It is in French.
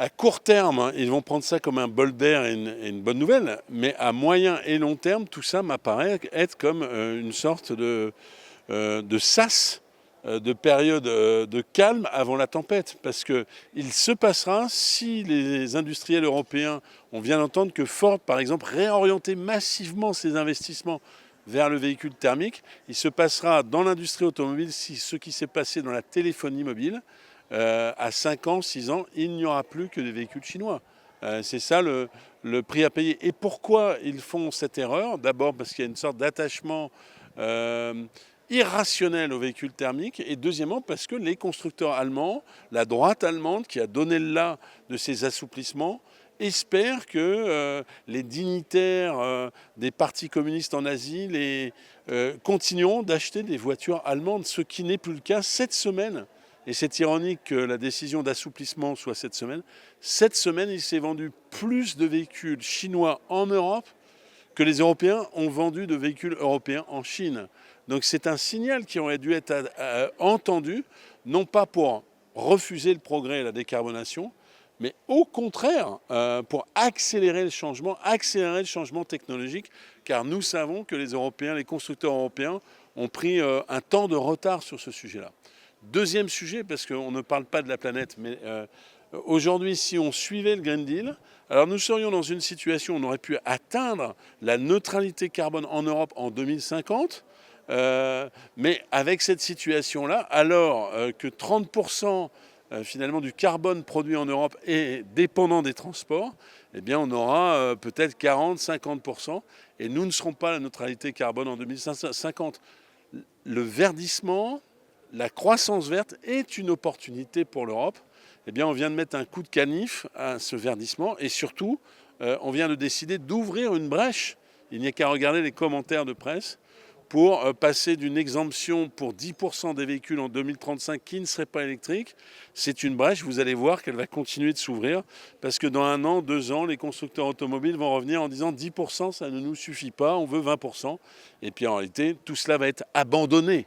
À court terme, hein, ils vont prendre ça comme un bol d'air et une bonne nouvelle, mais à moyen et long terme, tout ça m'apparaît être comme une sorte de sas, de période de calme avant la tempête. Parce qu'il se passera, si les industriels européens, on vient d'entendre que Ford, par exemple, réorientait massivement ses investissements vers le véhicule thermique, il se passera dans l'industrie automobile ce qui s'est passé dans la téléphonie mobile. À 5 ans, 6 ans, il n'y aura plus que des véhicules chinois. C'est ça le prix à payer. Et pourquoi ils font cette erreur? D'abord parce qu'il y a une sorte d'attachement irrationnel aux véhicules thermiques. Et deuxièmement parce que les constructeurs allemands, la droite allemande qui a donné le là de ces assouplissements, espèrent que les dignitaires des partis communistes en Asie continueront d'acheter des voitures allemandes, ce qui n'est plus le cas cette semaine. Et c'est ironique que la décision d'assouplissement soit cette semaine. Cette semaine, il s'est vendu plus de véhicules chinois en Europe que les Européens ont vendu de véhicules européens en Chine. Donc c'est un signal qui aurait dû être entendu, non pas pour refuser le progrès et la décarbonation, mais au contraire pour accélérer le changement technologique, car nous savons que les Européens, les constructeurs européens, ont pris un temps de retard sur ce sujet-là. Deuxième sujet, parce qu'on ne parle pas de la planète, mais aujourd'hui, si on suivait le Green Deal, alors nous serions dans une situation où on aurait pu atteindre la neutralité carbone en Europe en 2050, mais avec cette situation-là, alors que 30% finalement du carbone produit en Europe est dépendant des transports, eh bien on aura peut-être 40-50%, et nous ne serons pas à la neutralité carbone en 2050. Le verdissement, la croissance verte est une opportunité pour l'Europe. Eh bien, on vient de mettre un coup de canif à ce verdissement et surtout, on vient de décider d'ouvrir une brèche. Il n'y a qu'à regarder les commentaires de presse pour passer d'une exemption pour 10% des véhicules en 2035 qui ne seraient pas électriques. C'est une brèche, vous allez voir qu'elle va continuer de s'ouvrir parce que dans 1 an, 2 ans, les constructeurs automobiles vont revenir en disant 10%, ça ne nous suffit pas, on veut 20%. Et puis en réalité, tout cela va être abandonné.